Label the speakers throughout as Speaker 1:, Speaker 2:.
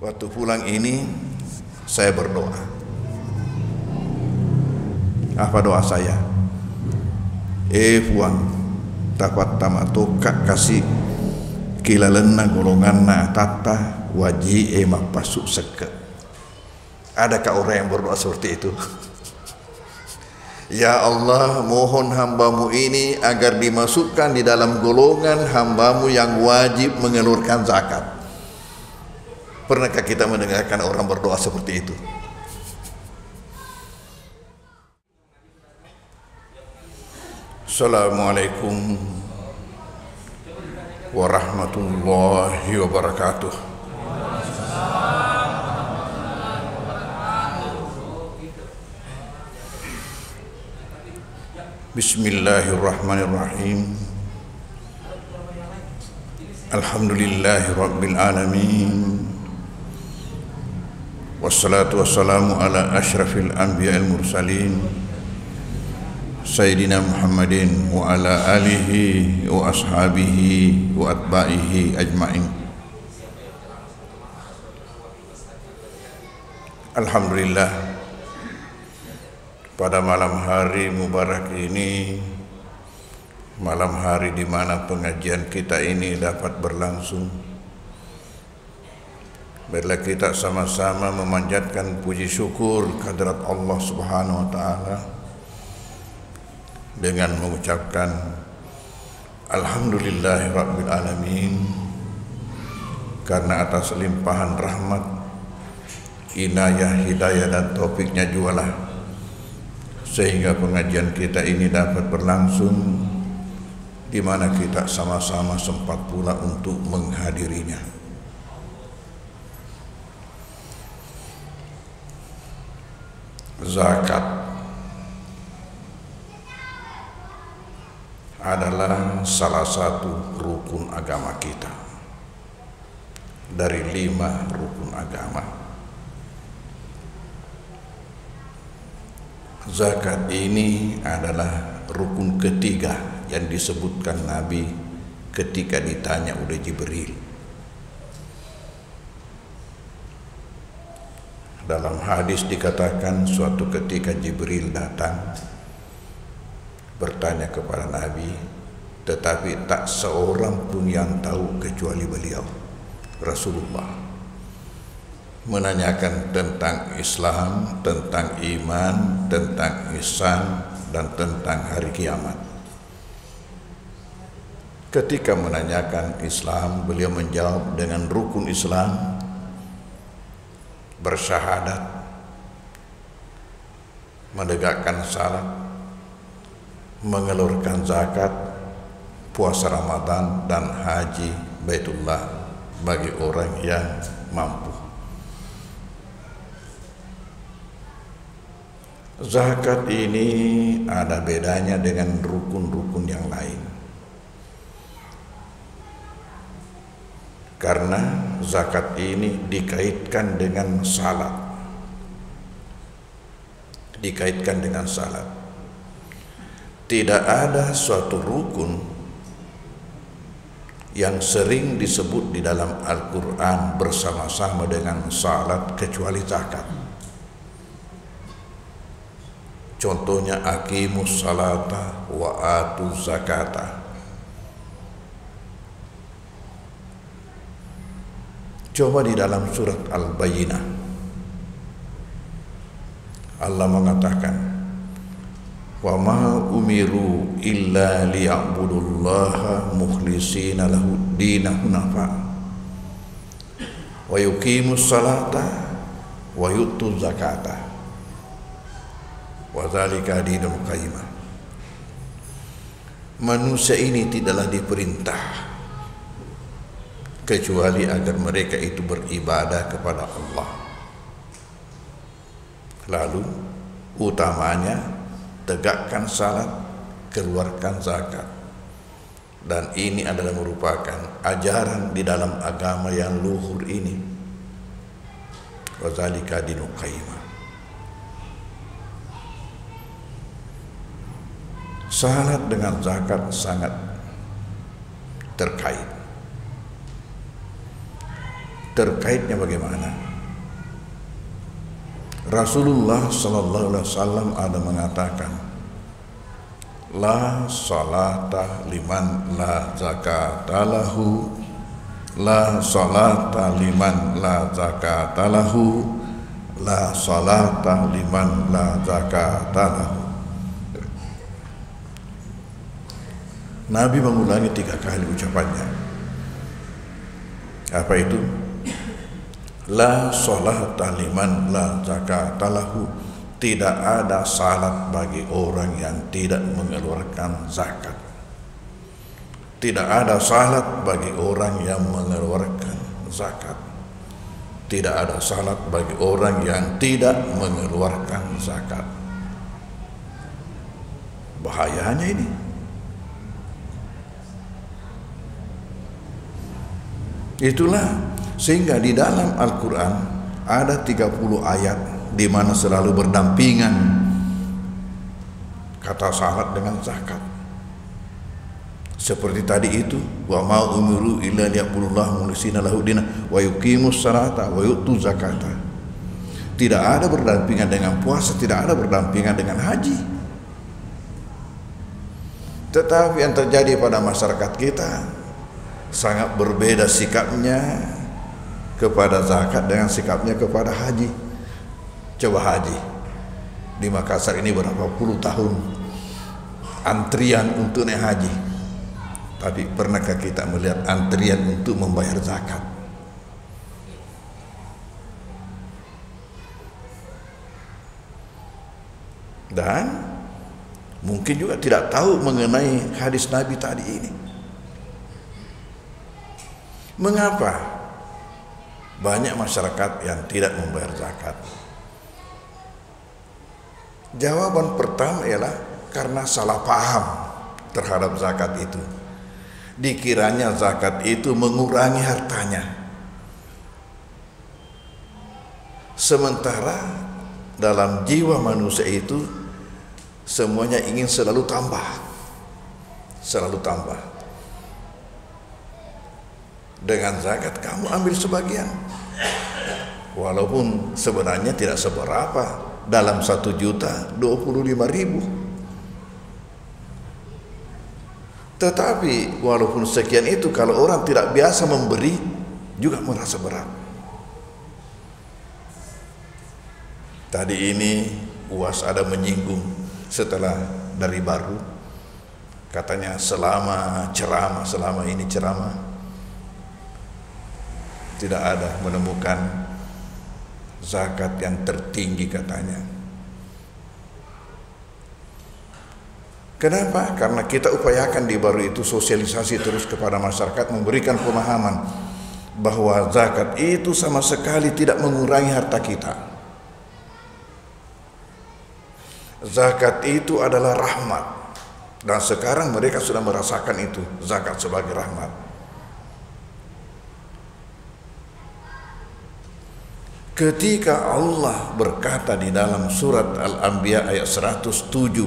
Speaker 1: Waktu pulang ini saya berdoa. Apa doa saya? Puang dapat tamatoka kasih kilalenna golonganna tata waji mapasuk seke. Adakah orang yang berdoa seperti itu? Ya Allah, mohon hambamu ini agar dimasukkan di dalam golongan hambamu yang wajib mengeluarkan zakat. Pernahkah kita mendengarkan orang berdoa seperti itu? Assalamualaikum warahmatullahi wabarakatuh. Bismillahirrahmanirrahim. Alhamdulillahi rabbil alamin. Wassalatu wassalamu ala asyrafil anbiya'il mursalin Sayyidina Muhammadin wa ala alihi wa ashabihi wa atba'ihi ajma'in. Alhamdulillah, pada malam hari mubarak ini, malam hari di mana pengajian kita ini dapat berlangsung, bila kita sama-sama memanjatkan puji syukur kehadirat Allah Subhanahu wa taala dengan mengucapkan alhamdulillahirabbil alamin, karena atas limpahan rahmat, inayah, hidayah dan taufiknya jualah sehingga pengajian kita ini dapat berlangsung, di mana kita sama-sama sempat pula untuk menghadirinya. Zakat adalah salah satu rukun agama kita dari 5 rukun agama. Zakat ini adalah rukun ketiga yang disebutkan Nabi ketika ditanya oleh Jibril. Dalam hadis dikatakan suatu ketika Jibril datang bertanya kepada Nabi, tetapi tak seorang pun yang tahu kecuali beliau, Rasulullah, menanyakan tentang Islam, tentang iman, tentang ihsan, dan tentang hari kiamat. Ketika menanyakan Islam, beliau menjawab dengan rukun Islam: bersyahadat, menegakkan salat, mengeluarkan zakat, puasa Ramadan, dan haji Baitullah bagi orang yang mampu. Zakat ini ada bedanya dengan rukun-rukun yang lain, karena zakat ini dikaitkan dengan salat. Dikaitkan dengan salat. Tidak ada suatu rukun yang sering disebut di dalam Al-Quran bersama-sama dengan salat kecuali zakat. Contohnya aqimus salata wa atuz zakata. Coba di dalam surat Al-Bayyinah, Allah mengatakan, wa ma umiru illa liya'budullaha mukhlishina lahu dina hunafa wa yuqimus salata wa yutuz zakata wa dzalika dinul qayyimah. Manusia ini tidaklah diperintah kecuali agar mereka itu beribadah kepada Allah. Lalu utamanya tegakkan salat, keluarkan zakat. Dan ini adalah merupakan ajaran di dalam agama yang luhur ini. Wa dzalika dinul qayyimah. Salat dengan zakat sangat terkait. terkaitnya bagaimana? Rasulullah sallallahu alaihi wasallam ada mengatakan, la salata liman la zakata lahu, la salata liman la zakata lahu, la salata liman la zakata lahu. Nabi mengulangi 3 kali ucapannya. Apa itu? La salata liman la zakata lahu. Tidak ada salat bagi orang yang tidak mengeluarkan zakat. Tidak ada salat bagi orang yang mengeluarkan zakat. Tidak ada salat bagi orang yang tidak mengeluarkan zakat. Bahayanya ini. Itulah sehingga di dalam Al-Quran ada 30 ayat di mana selalu berdampingan kata salat dengan zakat. Seperti tadi itu, wa ma umiru illa liya'budullaha mukhlishina lahu din wa yuqimus salata wa yu'tuz zakata. Tidak ada berdampingan dengan puasa, tidak ada berdampingan dengan haji. Tetapi yang terjadi pada masyarakat kita sangat berbeda sikapnya kepada zakat dengan sikapnya kepada haji. Coba haji di Makassar ini berapa puluh tahun antrian untuk naik haji, tapi pernahkah kita melihat antrian untuk membayar zakat? Dan mungkin juga tidak tahu mengenai hadis Nabi tadi ini. Mengapa banyak masyarakat yang tidak membayar zakat? Jawaban pertama ialah karena salah paham terhadap zakat itu. Dikiranya zakat itu mengurangi hartanya. Sementara dalam jiwa manusia itu semuanya ingin selalu tambah. Selalu tambah. Dengan zakat kamu ambil sebagian, walaupun sebenarnya tidak seberapa. Dalam 1.025.000, tetapi walaupun sekian itu, kalau orang tidak biasa memberi juga merasa berat. Tadi ini UAS ada menyinggung setelah dari baru, katanya selama ini ceramah tidak ada menemukan zakat yang tertinggi katanya. Kenapa? Karena kita upayakan di baru itu sosialisasi terus kepada masyarakat, memberikan pemahaman bahwa zakat itu sama sekali tidak mengurangi harta kita. Zakat itu adalah rahmat, dan sekarang mereka sudah merasakan itu, zakat sebagai rahmat. Ketika Allah berkata di dalam surat Al-Anbiya ayat 107,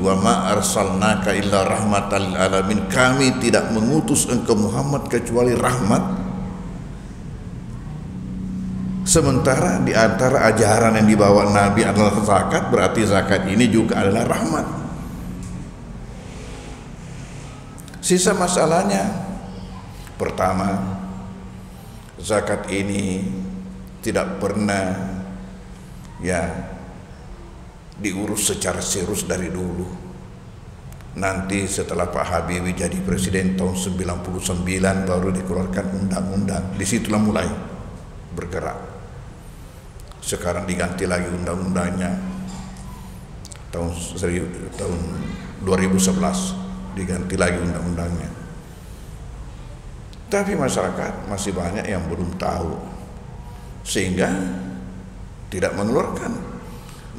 Speaker 1: wa ma arsalnaka illa rahmatan lil alamin, kami tidak mengutus engkau Muhammad kecuali rahmat. Sementara di antara ajaran yang dibawa Nabi adalah zakat, berarti zakat ini juga adalah rahmat. Sisa masalahnya, pertama, zakat ini tidak pernah diurus secara serius dari dulu. Nanti setelah Pak Habibie jadi presiden tahun 99 baru dikeluarkan undang-undang. Disitulah mulai bergerak. Sekarang diganti lagi undang-undangnya tahun 2011 diganti lagi undang-undangnya. Tapi masyarakat masih banyak yang belum tahu, sehingga tidak mengeluarkan.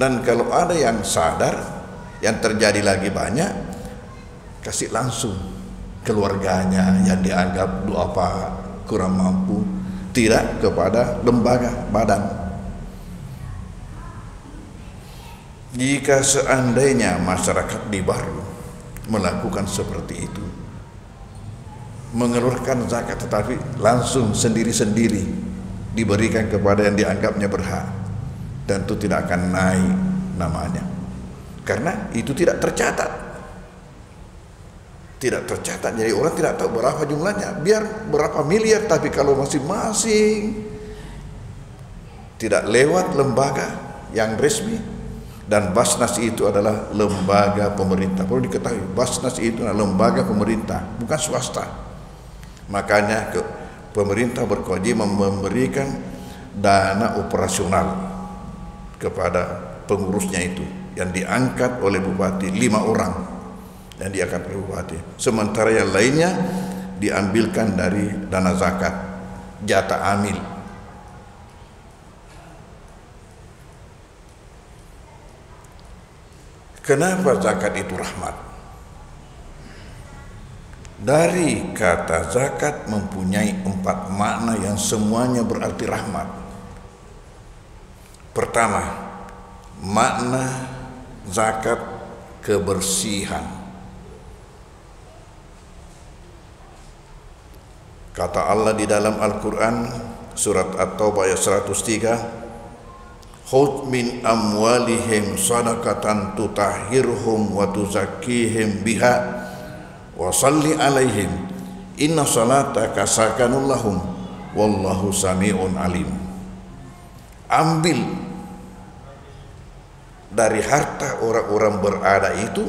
Speaker 1: Dan kalau ada yang sadar, yang terjadi lagi banyak, kasih langsung keluarganya yang dianggap kurang mampu, tidak kepada lembaga badan. Jika seandainya masyarakat di Baru melakukan seperti itu, mengeluarkan zakat tetapi langsung sendiri-sendiri, diberikan kepada yang dianggapnya berhak, dan itu tidak akan naik namanya karena itu tidak tercatat. Tidak tercatat, jadi orang tidak tahu berapa jumlahnya. Biar berapa miliar, tapi kalau masing-masing tidak lewat lembaga yang resmi, dan Basnas itu adalah lembaga pemerintah. Perlu diketahui, Basnas itu adalah lembaga pemerintah, bukan swasta. Makanya pemerintah berkewajiban memberikan dana operasional kepada pengurusnya itu, yang diangkat oleh bupati 5 orang yang diangkat oleh bupati. Sementara yang lainnya diambilkan dari dana zakat, jatah amil. Kenapa zakat itu rahmat? Dari kata zakat mempunyai 4 makna yang semuanya berarti rahmat. Pertama, makna zakat kebersihan. Kata Allah di dalam Al-Quran surat At-Taubah ayat 103, khudh min amwalihim sadaqatan tutahhirhum wa tuzakkihim biha wa salli alaihim inna salataka sakanun lahum wallahu sami'un alim. Ambil dari harta orang-orang berada itu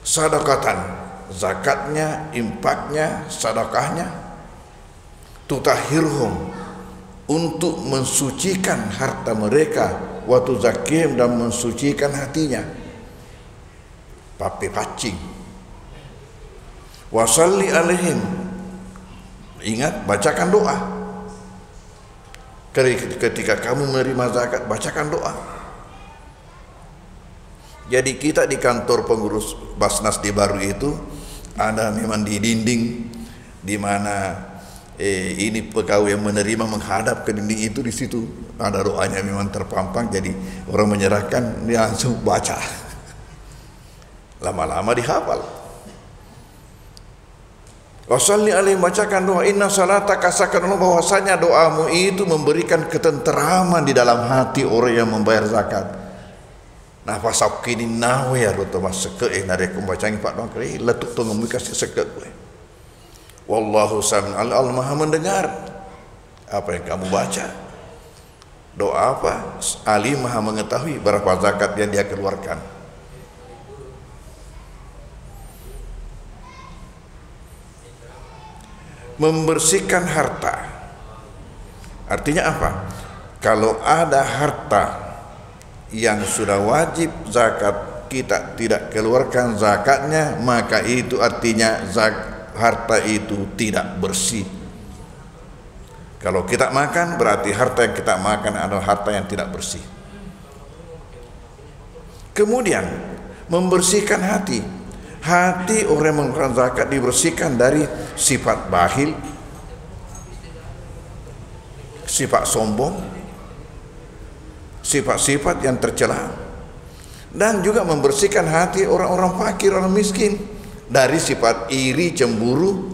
Speaker 1: sadaqatan, zakatnya, infaknya, sedekahnya, tutahhirhum, untuk mensucikan harta mereka, wa tuzakkihim, dan mensucikan hatinya, pape pacing, wa shalli alaihim, ingat, bacakan doa. Ketika kamu menerima zakat, bacakan doa. Jadi kita di kantor pengurus Basnas di Baru itu ada memang di dinding, di mana ini pegawai yang menerima menghadap ke dinding itu, di situ ada doanya memang terpampang. Jadi orang menyerahkan, dia langsung baca. Lama-lama dihafal. Wasalli alaihim, bacakan doa, inna salataka sakanun, bahwasanya doamu itu memberikan ketenteraman di dalam hati orang yang membayar zakat. Nah, pasal kini nawe ya roto masuk ke nare kumbacangi pak dong kiri letuk tu ngomikasi sekek gue. Wallahu sami'un alim, Allah Maha mendengar apa yang kamu baca. Doa apa? Ali Maha mengetahui berapa zakat yang dia keluarkan. Membersihkan harta artinya apa? Kalau ada harta yang sudah wajib zakat, kita tidak keluarkan zakatnya, maka itu artinya harta itu tidak bersih. Kalau kita makan, berarti harta yang kita makan adalah harta yang tidak bersih. Kemudian membersihkan hati. Hati orang yang mengeluarkan zakat dibersihkan dari sifat bakhil, sifat sombong, sifat-sifat yang tercela, dan juga membersihkan hati orang-orang fakir, orang miskin dari sifat iri, cemburu,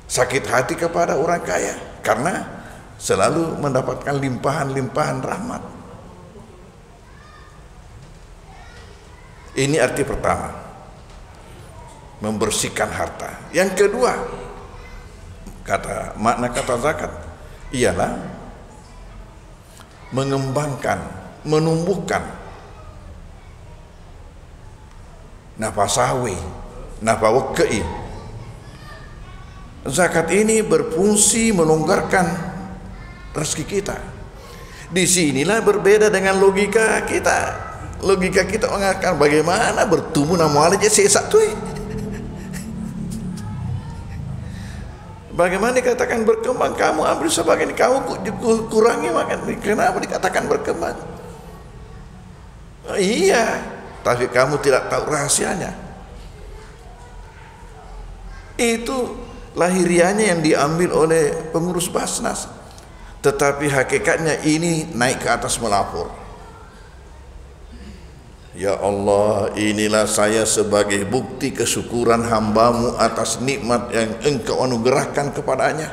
Speaker 1: sakit hati kepada orang kaya, karena selalu mendapatkan limpahan-limpahan rahmat. Ini arti pertama, membersihkan harta. Yang kedua, makna kata zakat ialah mengembangkan, menumbuhkan nafasawi, nafawakei. Zakat ini berfungsi melonggarkan rezeki kita. Disinilah berbeda dengan logika kita. Logika kita mengatakan bagaimana bertumbuh nama aja sesak tuh. Bagaimana dikatakan berkembang? Kamu ambil sebagian, kamu kurangi makan. Kenapa dikatakan berkembang? Oh, iya, tapi kamu tidak tahu rahasianya. Itu lahirianya yang diambil oleh pengurus Basnas, tetapi hakikatnya ini naik ke atas melapor. Ya Allah, inilah saya sebagai bukti kesyukuran hambamu atas nikmat yang engkau anugerahkan kepadanya.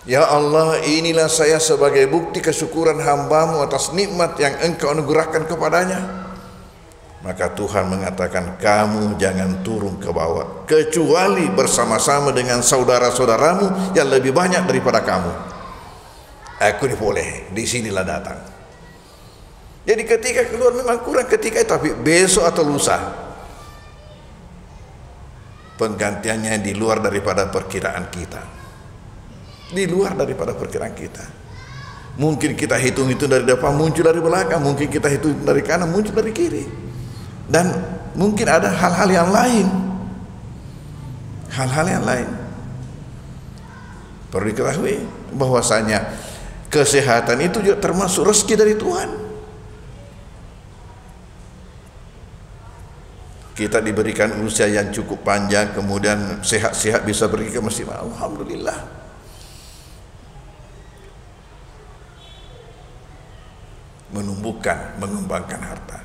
Speaker 1: Ya Allah, inilah saya sebagai bukti kesyukuran hamba-Mu atas nikmat yang Engkau anugerahkan kepadanya. Maka Tuhan mengatakan, kamu jangan turun ke bawah kecuali bersama-sama dengan saudara-saudaramu yang lebih banyak daripada kamu. Aku diboleh, disinilah datang. Jadi ketika keluar memang kurang ketika itu, tapi besok atau lusa penggantiannya di luar daripada perkiraan kita. Di luar daripada perkiraan kita. Mungkin kita hitung itu dari depan muncul dari belakang, mungkin kita hitung dari kanan muncul dari kiri, dan mungkin ada hal-hal yang lain. Hal-hal yang lain. Perlu diketahui bahwasanya kesehatan itu juga termasuk rezeki dari Tuhan. Kita diberikan usia yang cukup panjang, kemudian sehat-sehat bisa pergi ke masjid, alhamdulillah. Menumbuhkan, mengembangkan harta.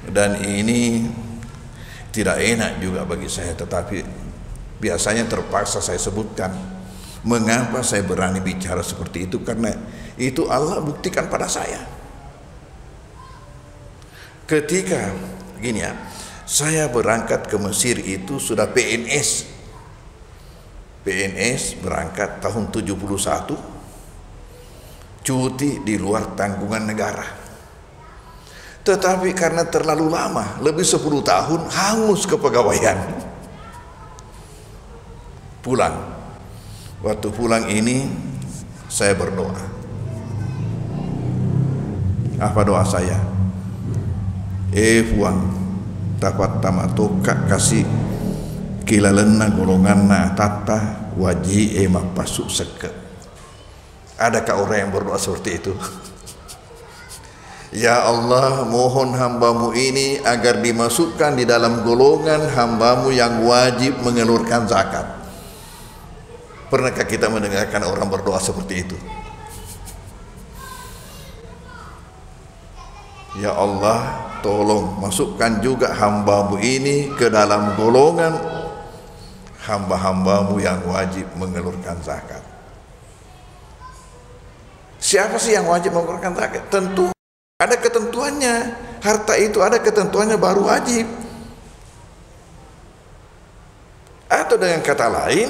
Speaker 1: Dan ini tidak enak juga bagi saya, tetapi biasanya terpaksa saya sebutkan. Mengapa saya berani bicara seperti itu? Karena itu Allah buktikan pada saya. Ketika gini ya, saya berangkat ke Mesir itu sudah PNS berangkat tahun 71, cuti di luar tanggungan negara. Tetapi karena terlalu lama, lebih 10 tahun, hangus kepegawaian. Pulang. Waktu pulang ini saya berdoa. Apa doa saya? Puang dapat tamatoka kasih kilalena golonganna tata waji emak pasuk seke. Adakah orang yang berdoa seperti itu? Ya Allah, mohon hamba-Mu ini agar dimasukkan di dalam golongan hamba-Mu yang wajib mengelurkan zakat. Pernahkah kita mendengarkan orang berdoa seperti itu? Ya Allah, tolong masukkan juga hamba-Mu ini ke dalam golongan hamba-hamba-Mu yang wajib mengelurkan zakat. Siapa sih yang wajib mengelurkan zakat? Tentu ada ketentuannya. Harta itu ada ketentuannya baru wajib. Atau dengan kata lain,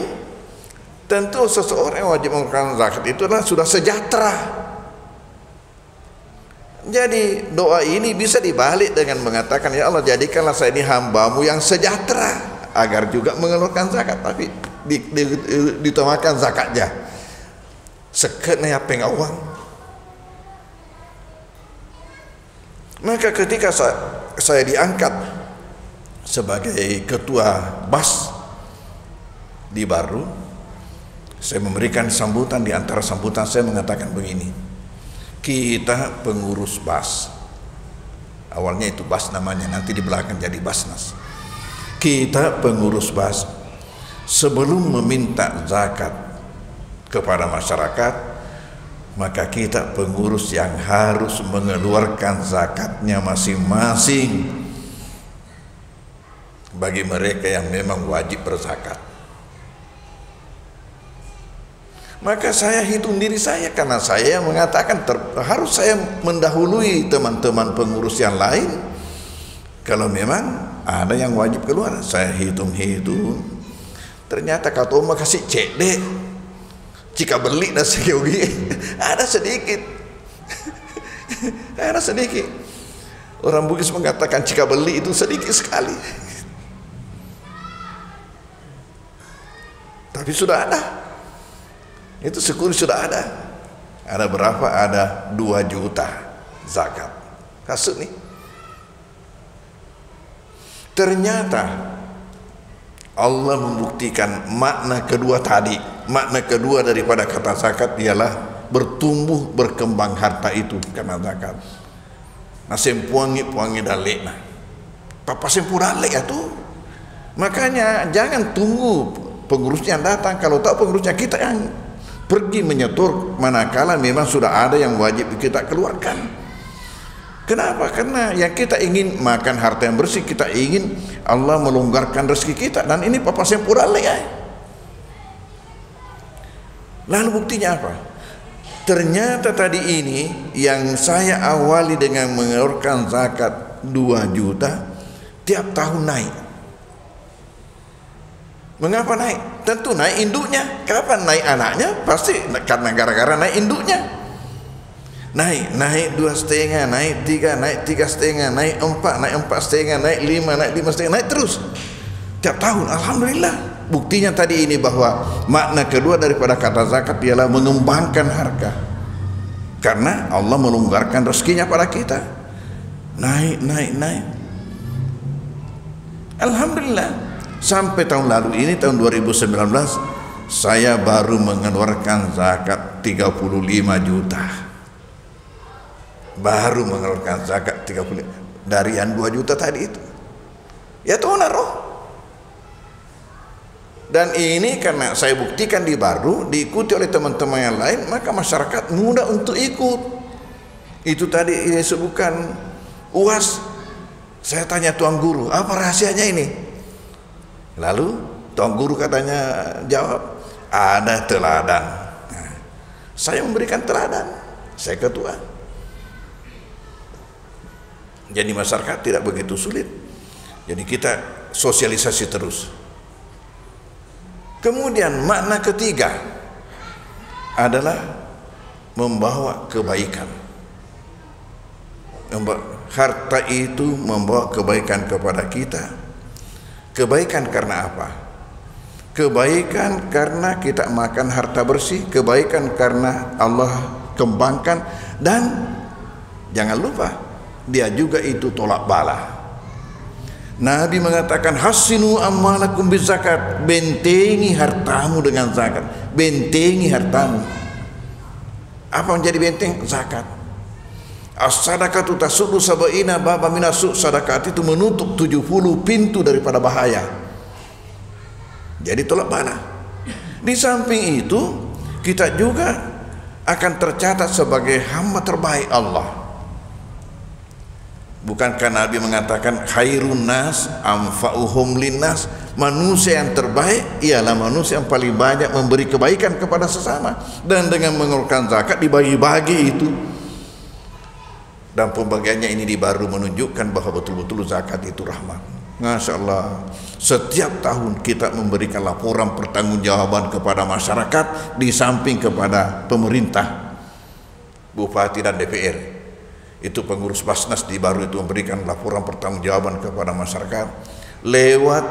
Speaker 1: tentu seseorang yang wajib mengelurkan zakat itu adalah sudah sejahtera. Jadi doa ini bisa dibalik dengan mengatakan, ya Allah, jadikanlah saya ini hamba-Mu yang sejahtera, agar juga mengeluarkan zakat, tapi ditamakan zakatnya seketnya pengawang. Maka ketika saya diangkat sebagai ketua BAS di Baru, saya memberikan sambutan. Di antara sambutan saya mengatakan begini, kita pengurus BAS, awalnya itu BAS namanya, nanti di belakang jadi BASNAS. Kita pengurus BAS sebelum meminta zakat kepada masyarakat, maka kita pengurus yang harus mengeluarkan zakatnya masing-masing bagi mereka yang memang wajib berzakat. Maka saya hitung diri saya, karena saya mengatakan harus saya mendahului teman-teman pengurus yang lain. Kalau memang ada yang wajib keluar, saya hitung-hitung. Ternyata kata Oma kasih cek deh, jika beli nasi yogi ada sedikit, ada sedikit. Orang Bugis mengatakan jika beli itu sedikit sekali, tapi sudah ada. Itu syukur sudah ada. Ada berapa? Ada 2 juta zakat. Kasut nih. Ternyata Allah membuktikan makna kedua tadi. Makna kedua daripada kata zakat ialah bertumbuh berkembang harta itu karena zakat. Nah sempuangi dalek nah. Papa sempu dalek itu. Makanya jangan tunggu pengurusnya datang. Kalau tak pengurusnya kita yang pergi menyetor manakala memang sudah ada yang wajib kita keluarkan. Kenapa? Karena yang kita ingin makan harta yang bersih, kita ingin Allah melonggarkan rezeki kita, dan ini papa sempurna ya. Lalu buktinya apa? Ternyata tadi ini yang saya awali dengan mengeluarkan zakat 2 juta, tiap tahun naik. Mengapa naik? Tentu naik induknya. Kapan naik anaknya? Pasti karena gara-gara naik induknya. Naik 2,5, naik 3, naik 3,5, naik 4, naik 4,5, naik 5, naik 5,5, naik terus tiap tahun. Alhamdulillah. Buktinya tadi ini bahwa makna kedua daripada kata zakat ialah mengembangkan harga, karena Allah melonggarkan rezekinya pada kita. Naik. Alhamdulillah. Sampai tahun lalu ini, tahun 2019, saya baru mengeluarkan zakat 35 juta. Baru mengeluarkan zakat 35 dari yang 2 juta tadi itu. Ya Tuhan roh. Dan ini karena saya buktikan di Baru, diikuti oleh teman-teman yang lain, maka masyarakat mudah untuk ikut. Itu tadi disebutkan UAS. Saya tanya tuan guru, apa rahasianya ini? Lalu tuan guru katanya jawab, ada teladan. Nah, saya memberikan teladan, saya ketua. Jadi masyarakat tidak begitu sulit. Jadi kita sosialisasi terus. Kemudian makna ketiga adalah membawa kebaikan. Harta itu membawa kebaikan kepada kita. Kebaikan karena apa? Kebaikan karena kita makan harta bersih, kebaikan karena Allah kembangkan, dan jangan lupa dia juga itu tolak bala. Nabi mengatakan hasinu amalakum bizakat, bentengi hartamu dengan zakat. Bentengi hartamu. Apa menjadi benteng? Zakat. As-sadaqatu tasuddu sab'ina baba minasuk. Sedekah itu menutup 70 pintu daripada bahaya. Jadi tolak bala. Di samping itu kita juga akan tercatat sebagai hamba terbaik Allah. Bukankah Nabi mengatakan khairun nas anfa'uhum linnas, manusia yang terbaik ialah manusia yang paling banyak memberi kebaikan kepada sesama. Dan dengan mengeluarkan zakat dibagi-bagi itu, dan pembagiannya ini baru menunjukkan bahwa betul-betul zakat itu rahmat. Masya Allah, setiap tahun kita memberikan laporan pertanggungjawaban kepada masyarakat, di samping kepada pemerintah, Bupati dan DPR. Itu pengurus Basnas di Baru itu memberikan laporan pertanggungjawaban kepada masyarakat lewat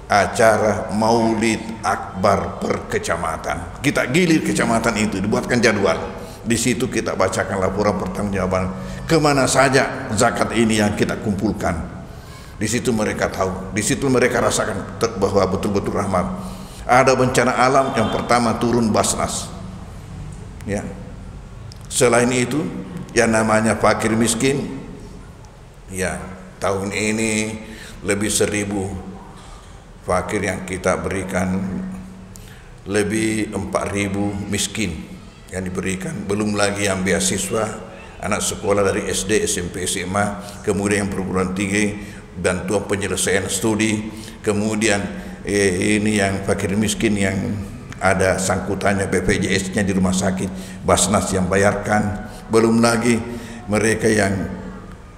Speaker 1: acara Maulid Akbar per kecamatan. Kita gilir kecamatan itu, dibuatkan jadwal. Di situ kita bacakan laporan pertanggungjawaban kemana saja zakat ini yang kita kumpulkan. Di situ mereka tahu, di situ mereka rasakan bahwa betul-betul rahmat. Ada bencana alam, yang pertama turun Basnas. Ya. Selain itu, yang namanya fakir miskin, ya tahun ini lebih 1000 fakir yang kita berikan, lebih 4000 miskin yang diberikan, belum lagi yang beasiswa, anak sekolah dari SD, SMP, SMA, kemudian yang perguruan tinggi, bantuan penyelesaian studi, kemudian ini yang fakir miskin yang ada sangkutannya BPJS-nya di rumah sakit, Basnas yang bayarkan. Belum lagi mereka yang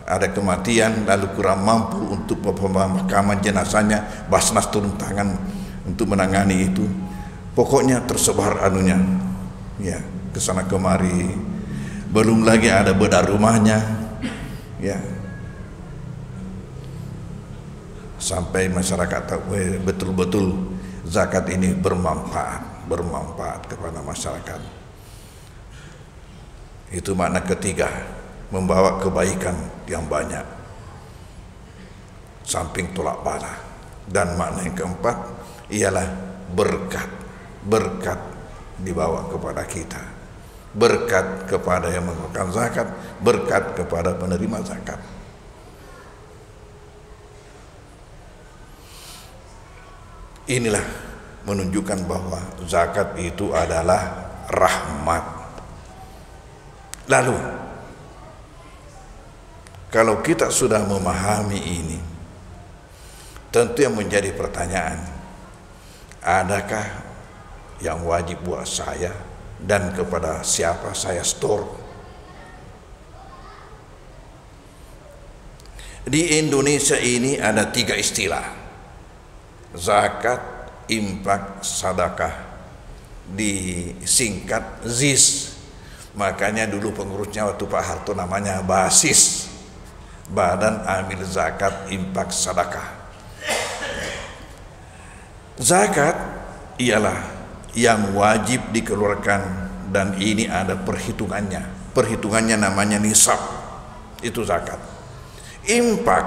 Speaker 1: ada kematian lalu kurang mampu untuk pemakaman jenazahnya, Basnas turun tangan untuk menangani itu. Pokoknya tersebar anunya, ya, kesana kemari. Belum lagi ada bedah rumahnya, ya, sampai masyarakat tahu betul-betul zakat ini bermanfaat kepada masyarakat. Itu makna ketiga, membawa kebaikan yang banyak, samping tolak bala. Dan makna yang keempat ialah berkat dibawa kepada kita, berkat kepada yang mengeluarkan zakat, berkat kepada penerima zakat. Inilah menunjukkan bahwa zakat itu adalah rahmat. Lalu Kalau kita sudah memahami ini, tentu yang menjadi pertanyaan, adakah yang wajib buat saya dan kepada siapa saya store? Di Indonesia ini ada 3 istilah: zakat, infak, sedekah. Disingkat ZIS. Makanya dulu pengurusnya waktu Pak Harto namanya BASIS, Badan Amil Zakat Infak Sedekah. Zakat ialah yang wajib dikeluarkan, dan ini ada perhitungannya. Perhitungannya namanya nisab. Itu zakat. Infak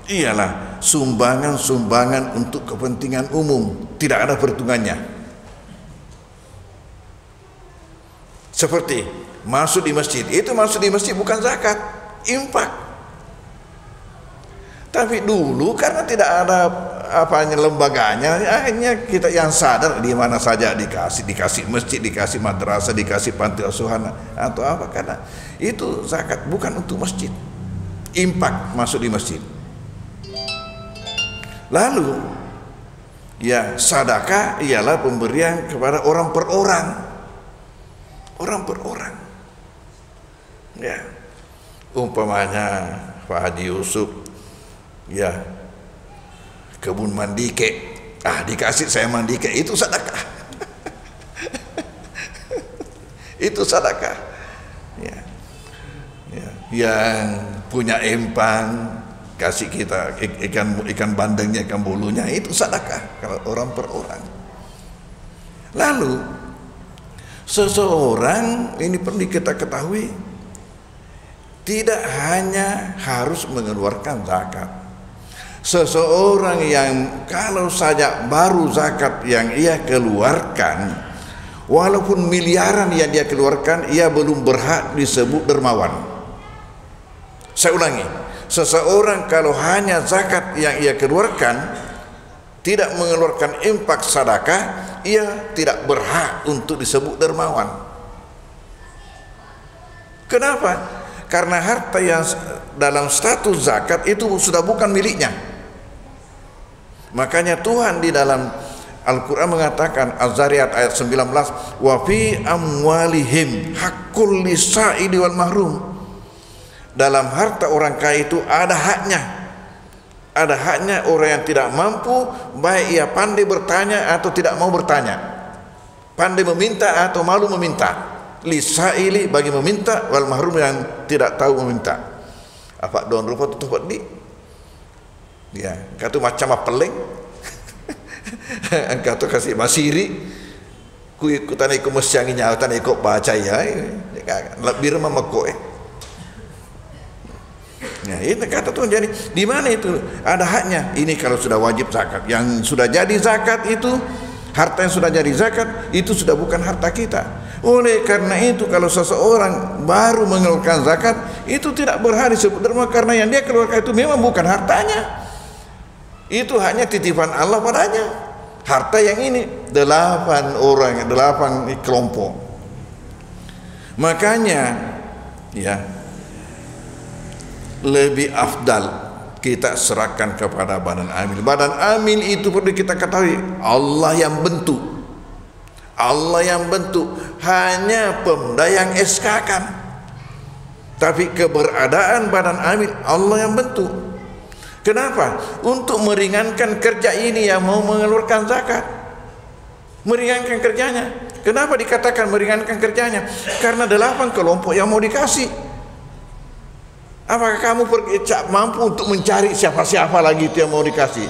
Speaker 1: ialah sumbangan-sumbangan untuk kepentingan umum, tidak ada perhitungannya. Seperti masuk di masjid, itu masuk di masjid bukan zakat, infak. Tapi dulu karena tidak ada lembaganya, akhirnya kita yang sadar di mana saja dikasih masjid, dikasih madrasah, dikasih panti asuhan atau apa, karena itu zakat bukan untuk masjid. Infak masuk di masjid. Lalu ya sedekah ialah pemberian kepada orang per orang. Orang per orang. Ya. Umpamanya Pak Haji Yusuf ya kebun mandike, dikasih saya mandike, itu sedekah. Itu sedekah. Ya. Ya. Yang punya empang kasih kita ikan bandengnya, ikan bulunya, itu sedekah kalau orang per orang. Lalu seseorang, ini perlu kita ketahui, tidak hanya harus mengeluarkan zakat. Seseorang yang kalau saja baru zakat yang ia keluarkan, walaupun miliaran yang dia keluarkan, ia belum berhak disebut dermawan. Saya ulangi, seseorang kalau hanya zakat yang ia keluarkan, tidak mengeluarkan infak sedekah, ia tidak berhak untuk disebut dermawan. Kenapa? Karena harta yang dalam status zakat itu sudah bukan miliknya. Makanya Tuhan di dalam Al-Quran mengatakan, Az-Zariyat ayat 19, wa fi amwalihim haqqul lisa'ili wal mahrum. Dalam harta orang kaya itu ada haknya. Ada haknya orang yang tidak mampu, baik ia pandai bertanya atau tidak mau bertanya, pandai meminta atau malu meminta. Lisaili bagi meminta, wal mahrum yang tidak tahu meminta. Apa don rupa tutup di? Ya, kata macam apa peleng? Kata kasih masiri, ku ikutan ikut mesyangi nyautan ikut baca ya, lebih remah mako. Ya, itu kata Tuhan. Jadi di mana itu ada haknya? Ini kalau sudah wajib zakat, yang sudah jadi zakat itu, harta yang sudah jadi zakat itu sudah bukan harta kita. Oleh karena itu kalau seseorang baru mengeluarkan zakat, itu tidak berhak disebut derma, karena yang dia keluarkan itu memang bukan hartanya. Itu hanya titipan Allah padanya. Harta yang ini 8 orang, 8 kelompok. Makanya ya lebih afdal kita serahkan kepada Badan Amil. Badan Amil itu perlu kita ketahui, Allah yang bentuk. Allah yang bentuk, hanya Pemda yang SK-kan. Tapi keberadaan Badan Amil Allah yang bentuk. Kenapa? Untuk meringankan kerja ini yang mau mengeluarkan zakat. Meringankan kerjanya. Kenapa dikatakan meringankan kerjanya? Karena 8 kelompok yang mau dikasih. Apakah kamu mampu untuk mencari siapa-siapa lagi itu yang mau dikasih?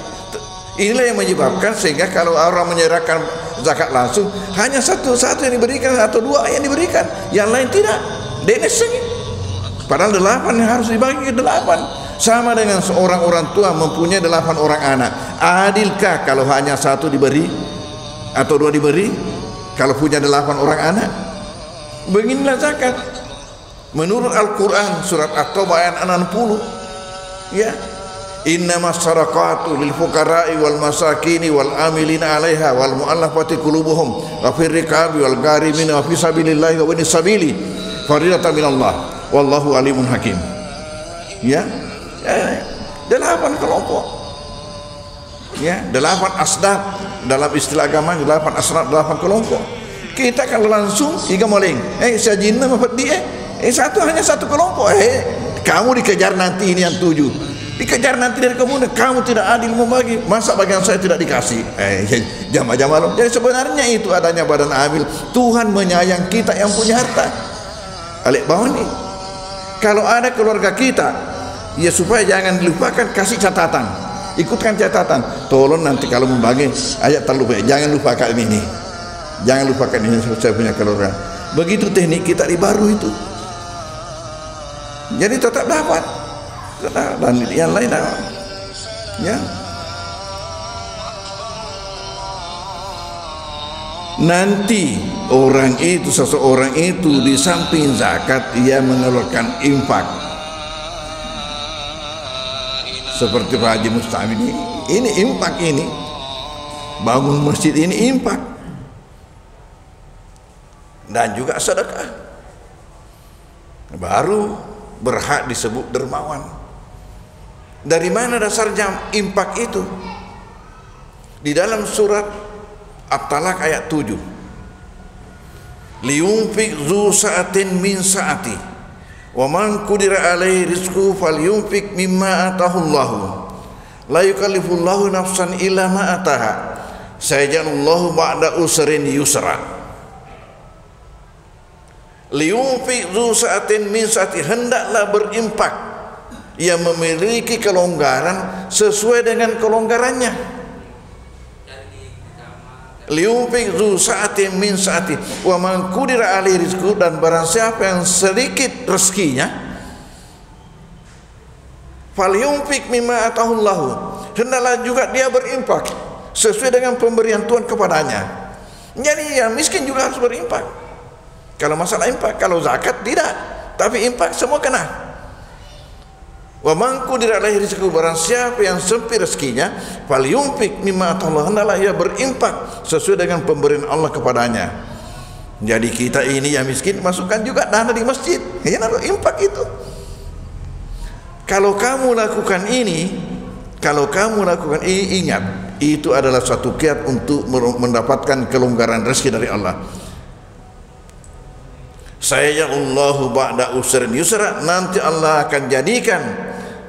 Speaker 1: Inilah yang menyebabkan sehingga kalau orang menyerahkan zakat langsung, hanya satu yang diberikan atau 2 yang diberikan, yang lain tidak. Denes ini. Padahal 8 yang harus dibagi ke 8. Sama dengan seorang orang tua mempunyai 8 orang anak. Adilkah kalau hanya 1 diberi atau 2 diberi? Kalau punya 8 orang anak? Beginilah zakat. Menurut Al-Quran surat At-Taubah ayat 60, ya, innamas sadaqatu lil fuqara'i wal masakini wal amilina 'alaiha wal mu'allafati qulubuhum wa fir riqabi wal gharimina wa fi sabilillahi wa ibnis sabili faridatan minallah wallahu alimun hakim. Ya, 8 kelompok. Ya, 8 asnaf dalam istilah agama, 8 asnaf, 8 kelompok. Kita kalau langsung iga maling, sajinna mapat dia, hanya satu kelompok. Kamu dikejar nanti ini yang 7. Dikejar nanti dari kamu tidak adil membagi, masa bagian saya tidak dikasih. Jamaah-jamaah. Jadi sebenarnya itu adanya badan amil. Tuhan menyayang kita yang punya harta. Alik bawah nih. Kalau ada keluarga kita, ya supaya jangan dilupakan, kasih catatan. Ikutkan catatan. Tolong nanti kalau membagi, ayat terlupa. Jangan lupakan ini. Jangan lupakan ini, saya punya keluarga. Begitu teknik kita di baru itu. Jadi tetap dapat. Dan yang lain ya. Nanti seseorang itu di samping zakat ia mengeluarkan infak. Seperti Pak Haji Mustami ini infak, ini bangun masjid ini infak, dan juga sedekah, baru berhak disebut dermawan. Dari mana dasarnya infak itu? Di dalam surat At-Talaq ayat 7. Liyunfiq zu sa'atin min sa'ati wa man qudira alaihi rizquhu falyunfiq mimma atahullahu la yukallifullahu nafsan illa ma ataha sayajalullahu ba'da usrin yusra. Liyunfiq zu sa'atin min sa'ati, hendaklah berinfak yang memiliki kelonggaran sesuai dengan kelonggarannya. Liyunfiq zu sa'atin min sa'ati wa man qudira alaihi rizquhu, dan barang siapa yang sedikit rezekinya, falyunfiq mimma atahullahu, hendaklah juga dia berinfak sesuai dengan pemberian Tuhan kepadanya. Jadi yang miskin juga harus berinfak. Kalau masalah infak, kalau zakat tidak, tapi infak semua kena. Wa man qudira alaihi rizquhu, barang siapa yang sempit rezekinya, falyunfiq mimma atahullah, hendaklah ia berinfak sesuai dengan pemberian Allah kepadanya. Jadi kita ini yang miskin masukkan juga dana di masjid, ya naruh infak itu. Kalau kamu lakukan ini, ingat, itu adalah suatu kiat untuk mendapatkan kelonggaran rezeki dari Allah. Sayajalullahu ba'da usrin yusra, nanti Allah akan jadikan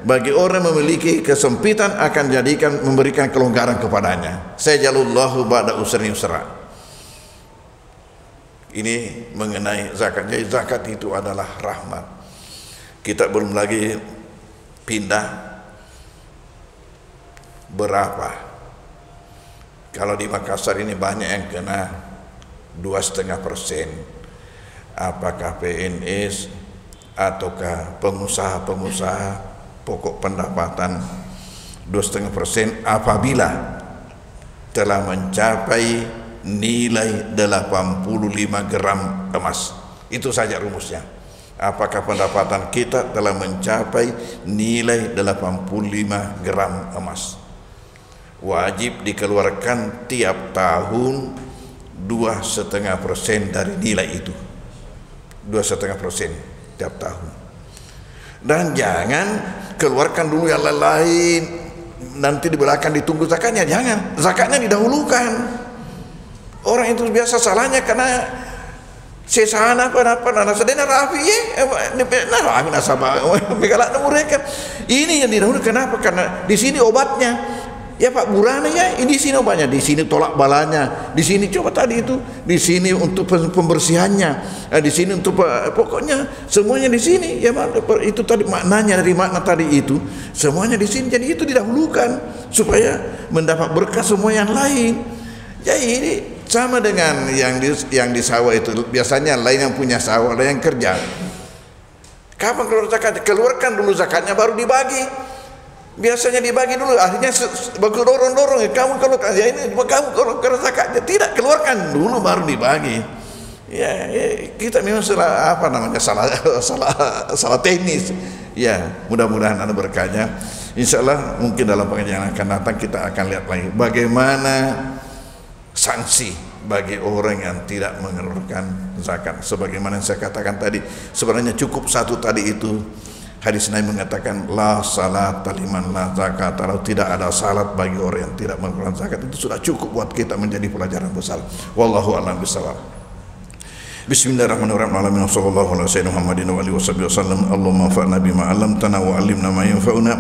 Speaker 1: bagi orang memiliki kesempitan, akan jadikan memberikan kelonggaran kepadanya. Sayajalullahu ba'da usrin yusra. Ini mengenai zakat. Jadi zakat itu adalah rahmat. Kita belum lagi pindah berapa. Kalau di Makassar ini banyak yang kena 2,5%. Apakah PNS ataukah pengusaha-pengusaha pokok pendapatan 2,5% apabila telah mencapai nilai 85 gram emas. Itu saja rumusnya. Apakah pendapatan kita telah mencapai nilai 85 gram emas, wajib dikeluarkan tiap tahun 2,5% dari nilai itu. 2,5% tiap tahun. Dan jangan keluarkan dulu yang lain, nanti di belakang ditunggu zakatnya. Jangan, zakatnya didahulukan. Orang itu biasa salahnya karena sesana apa sedena rafi rafi nasabah megalak mereka. Ini yang didahulukan. Kenapa? Karena di sini obatnya. Ya Pak Burana, ya di sini obatnya, di sini tolak balanya, di sini coba tadi itu, di sini untuk pembersihannya, di sini untuk pokoknya semuanya di sini. Ya Pak, itu tadi maknanya, dari makna tadi itu semuanya di sini. Jadi itu didahulukan supaya mendapat berkah semua yang lain. Jadi ini sama dengan yang di sawah itu. Biasanya lain yang punya sawah, lain yang kerja. Kapan keluar zakatnya? Keluarkan dulu zakatnya baru dibagi. Biasanya dibagi dulu, akhirnya bagus dorong kamu kalau ya ini kamu kalau zakatnya tidak, keluarkan dulu baru dibagi. Ya, kita memang salah teknis. Ya, mudah-mudahan ada berkahnya. Insyaallah mungkin dalam pengajian yang akan datang kita akan lihat lagi bagaimana sanksi bagi orang yang tidak mengeluarkan zakat. Sebagaimana yang saya katakan tadi, sebenarnya cukup satu tadi itu, Hadis Nabi mengatakan la salat liman la zakat. Kalau tidak ada salat bagi orang yang tidak mengeluarkan zakat, itu sudah cukup buat kita menjadi pelajaran besar. Wallahu a'lam bishawab. Bismillahirrahmanirrahim. Alamin sallallahu alaihi wasallam Muhammadin wa alihi wasallam. Allahumma fa'na bima 'allamtana wa 'allimna ma yanfa'una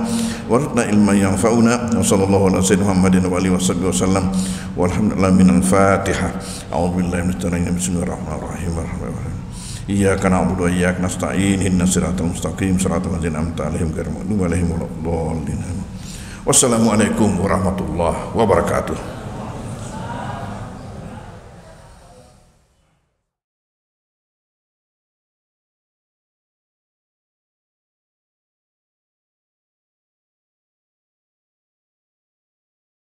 Speaker 1: warzuqna ilman yanfa'una. Sallallahu alaihi wasallam Muhammadin wa alihi wasallam. Walhamdulillah minal Fatihah. A'udzu billahi minasy syaithanir rajim. Bismillahirrahmanirrahim. Iyyaka na'budu wa iyyaka nasta'in. Ihdinas siratal mustaqim, siratal ladzina an'amta 'alaihim ghairil maghdubi 'alaihim waladdallin. Wassalamualaikum warahmatullahi wabarakatuh.